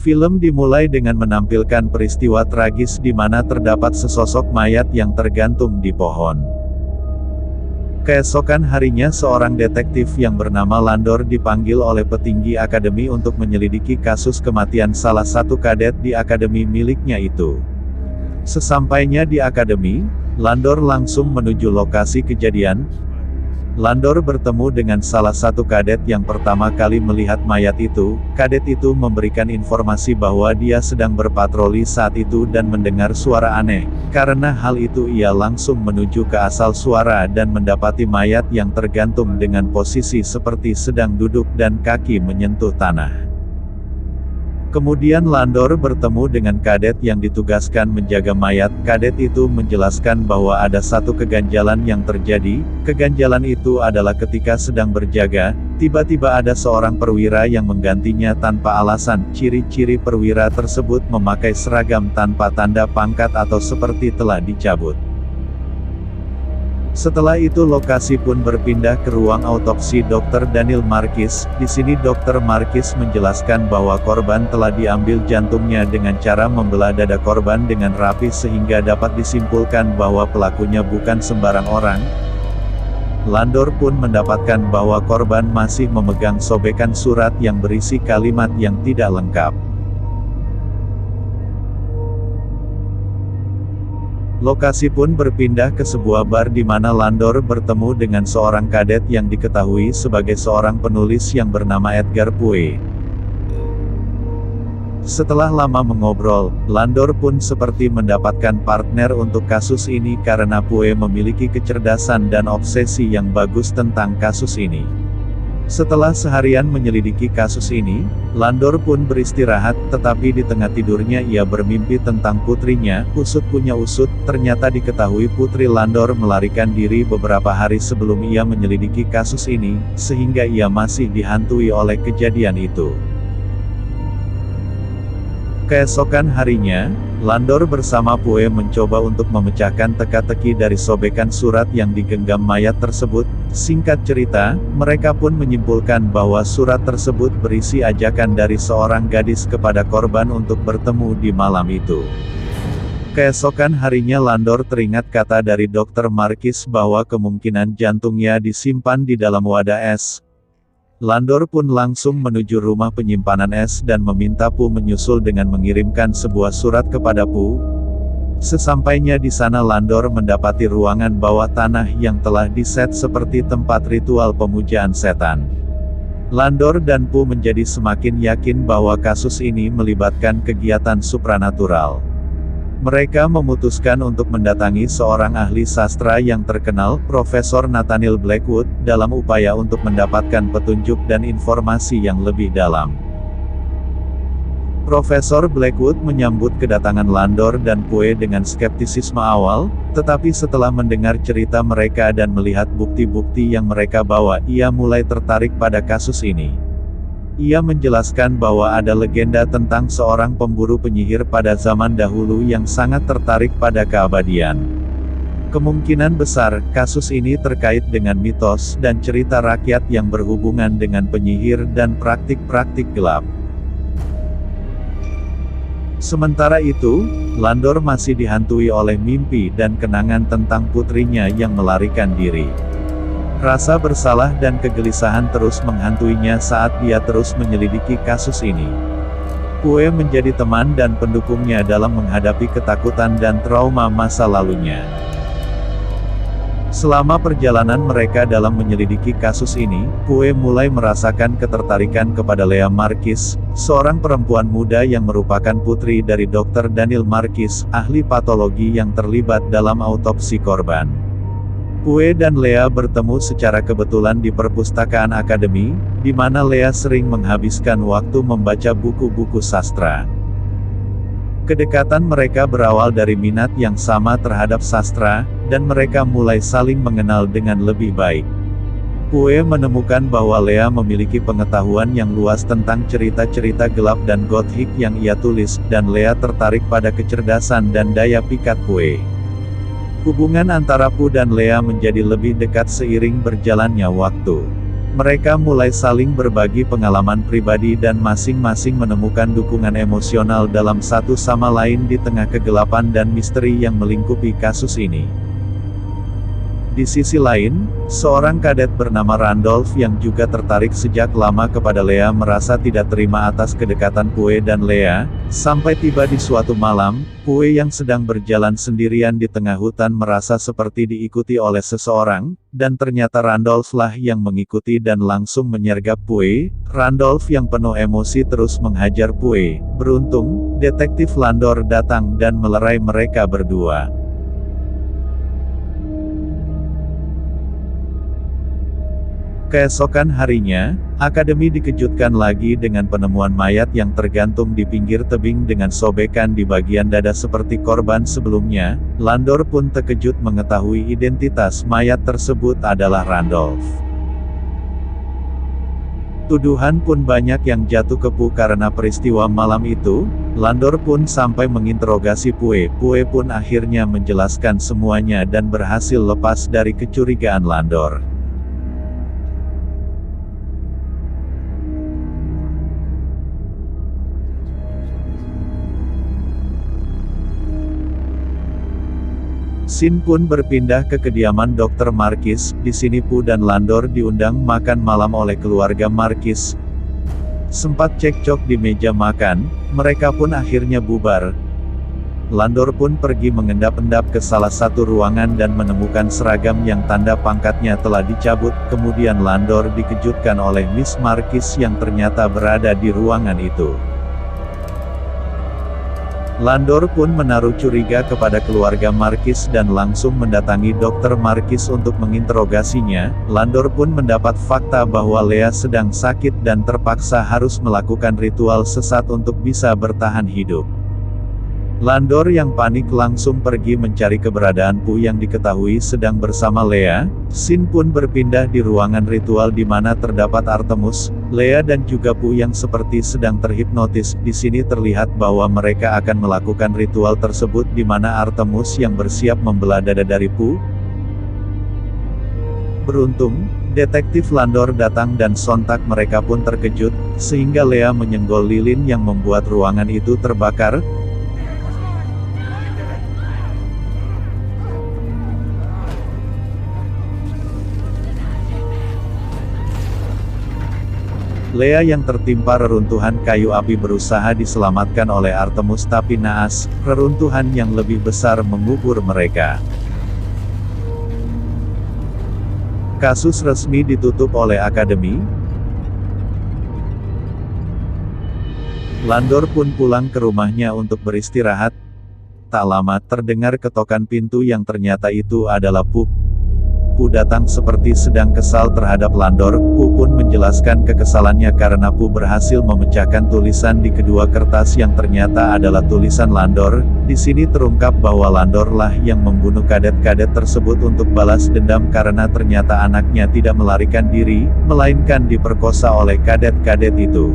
Film dimulai dengan menampilkan peristiwa tragis di mana terdapat sesosok mayat yang tergantung di pohon. Keesokan harinya seorang detektif yang bernama Landor dipanggil oleh petinggi akademi untuk menyelidiki kasus kematian salah satu kadet di akademi miliknya itu. Sesampainya di akademi, Landor langsung menuju lokasi kejadian. Landor bertemu dengan salah satu kadet yang pertama kali melihat mayat itu. Kadet itu memberikan informasi bahwa dia sedang berpatroli saat itu dan mendengar suara aneh. Karena hal itu ia langsung menuju ke asal suara dan mendapati mayat yang tergantung dengan posisi seperti sedang duduk dan kaki menyentuh tanah. Kemudian Landor bertemu dengan kadet yang ditugaskan menjaga mayat. Kadet itu menjelaskan bahwa ada satu keganjalan yang terjadi. Keganjalan itu adalah ketika sedang berjaga, tiba-tiba ada seorang perwira yang menggantinya tanpa alasan. Ciri-ciri perwira tersebut memakai seragam tanpa tanda pangkat atau seperti telah dicabut. Setelah itu lokasi pun berpindah ke ruang autopsi Dr. Daniel Marquis. Di sini Dr. Marquis menjelaskan bahwa korban telah diambil jantungnya dengan cara membelah dada korban dengan rapi sehingga dapat disimpulkan bahwa pelakunya bukan sembarang orang. Landor pun mendapatkan bahwa korban masih memegang sobekan surat yang berisi kalimat yang tidak lengkap. Lokasi pun berpindah ke sebuah bar di mana Landor bertemu dengan seorang kadet yang diketahui sebagai seorang penulis yang bernama Edgar Poe. Setelah lama mengobrol, Landor pun seperti mendapatkan partner untuk kasus ini karena Poe memiliki kecerdasan dan obsesi yang bagus tentang kasus ini. Setelah seharian menyelidiki kasus ini, Landor pun beristirahat, tetapi di tengah tidurnya ia bermimpi tentang putrinya. Usut punya usut, ternyata diketahui putri Landor melarikan diri beberapa hari sebelum ia menyelidiki kasus ini, sehingga ia masih dihantui oleh kejadian itu. Keesokan harinya, Landor bersama Poe mencoba untuk memecahkan teka-teki dari sobekan surat yang digenggam mayat tersebut. Singkat cerita, mereka pun menyimpulkan bahwa surat tersebut berisi ajakan dari seorang gadis kepada korban untuk bertemu di malam itu. Keesokan harinya Landor teringat kata dari Dr. Marquis bahwa kemungkinan jantungnya disimpan di dalam wadah es. Landor pun langsung menuju rumah penyimpanan es dan meminta Pu menyusul dengan mengirimkan sebuah surat kepada Pu. Sesampainya di sana Landor mendapati ruangan bawah tanah yang telah diset seperti tempat ritual pemujaan setan. Landor dan Pu menjadi semakin yakin bahwa kasus ini melibatkan kegiatan supranatural. Mereka memutuskan untuk mendatangi seorang ahli sastra yang terkenal, Profesor Nathaniel Blackwood, dalam upaya untuk mendapatkan petunjuk dan informasi yang lebih dalam. Profesor Blackwood menyambut kedatangan Landor dan Poe dengan skeptisisme awal, tetapi setelah mendengar cerita mereka dan melihat bukti-bukti yang mereka bawa, ia mulai tertarik pada kasus ini. Ia menjelaskan bahwa ada legenda tentang seorang pemburu penyihir pada zaman dahulu yang sangat tertarik pada keabadian. Kemungkinan besar, kasus ini terkait dengan mitos dan cerita rakyat yang berhubungan dengan penyihir dan praktik-praktik gelap. Sementara itu, Landor masih dihantui oleh mimpi dan kenangan tentang putrinya yang melarikan diri. Rasa bersalah dan kegelisahan terus menghantuinya saat dia terus menyelidiki kasus ini. Poe menjadi teman dan pendukungnya dalam menghadapi ketakutan dan trauma masa lalunya. Selama perjalanan mereka dalam menyelidiki kasus ini, Poe mulai merasakan ketertarikan kepada Lea Marquis, seorang perempuan muda yang merupakan putri dari Dr. Daniel Marquis, ahli patologi yang terlibat dalam autopsi korban. Poe dan Lea bertemu secara kebetulan di perpustakaan akademi, di mana Lea sering menghabiskan waktu membaca buku-buku sastra. Kedekatan mereka berawal dari minat yang sama terhadap sastra, dan mereka mulai saling mengenal dengan lebih baik. Poe menemukan bahwa Lea memiliki pengetahuan yang luas tentang cerita-cerita gelap dan gothik yang ia tulis, dan Lea tertarik pada kecerdasan dan daya pikat Poe. Hubungan antara Pu dan Lea menjadi lebih dekat seiring berjalannya waktu. Mereka mulai saling berbagi pengalaman pribadi dan masing-masing menemukan dukungan emosional dalam satu sama lain di tengah kegelapan dan misteri yang melingkupi kasus ini. Di sisi lain, seorang kadet bernama Randolph yang juga tertarik sejak lama kepada Lea merasa tidak terima atas kedekatan Pue dan Lea, sampai tiba di suatu malam, Pue yang sedang berjalan sendirian di tengah hutan merasa seperti diikuti oleh seseorang, dan ternyata Randolph lah yang mengikuti dan langsung menyergap Pue. Randolph yang penuh emosi terus menghajar Pue. Beruntung, detektif Landor datang dan melerai mereka berdua. Keesokan harinya, Akademi dikejutkan lagi dengan penemuan mayat yang tergantung di pinggir tebing dengan sobekan di bagian dada seperti korban sebelumnya. Landor pun terkejut mengetahui identitas mayat tersebut adalah Randolph. Tuduhan pun banyak yang jatuh ke Pue karena peristiwa malam itu. Landor pun sampai menginterogasi Pue. Pue pun akhirnya menjelaskan semuanya dan berhasil lepas dari kecurigaan Landor. Scene pun berpindah ke kediaman Dr. Markis. Di sini Pue dan Landor diundang makan malam oleh keluarga Markis. Sempat cekcok di meja makan, mereka pun akhirnya bubar. Landor pun pergi mengendap-endap ke salah satu ruangan dan menemukan seragam yang tanda pangkatnya telah dicabut. Kemudian Landor dikejutkan oleh Miss Markis yang ternyata berada di ruangan itu. Landor pun menaruh curiga kepada keluarga Markis dan langsung mendatangi Dr. Markis untuk menginterogasinya. Landor pun mendapat fakta bahwa Lea sedang sakit dan terpaksa harus melakukan ritual sesat untuk bisa bertahan hidup. Landor yang panik langsung pergi mencari keberadaan Pue yang diketahui sedang bersama Lea. Scene pun berpindah di ruangan ritual di mana terdapat Artemus, Lea dan juga Pue yang seperti sedang terhipnotis. Di sini terlihat bahwa mereka akan melakukan ritual tersebut di mana Artemus yang bersiap membelah dada dari Pue. Beruntung, detektif Landor datang dan sontak mereka pun terkejut, sehingga Lea menyenggol lilin yang membuat ruangan itu terbakar. Lea yang tertimpa reruntuhan kayu api berusaha diselamatkan oleh Artemus tapi naas, reruntuhan yang lebih besar mengubur mereka. Kasus resmi ditutup oleh Akademi. Landor pun pulang ke rumahnya untuk beristirahat. Tak lama terdengar ketokan pintu yang ternyata itu adalah Pue. Pue datang seperti sedang kesal terhadap Landor. Pue pun menjelaskan kekesalannya karena Pue berhasil memecahkan tulisan di kedua kertas yang ternyata adalah tulisan Landor. Di sini terungkap bahwa Landor lah yang membunuh kadet-kadet tersebut untuk balas dendam karena ternyata anaknya tidak melarikan diri, melainkan diperkosa oleh kadet-kadet itu.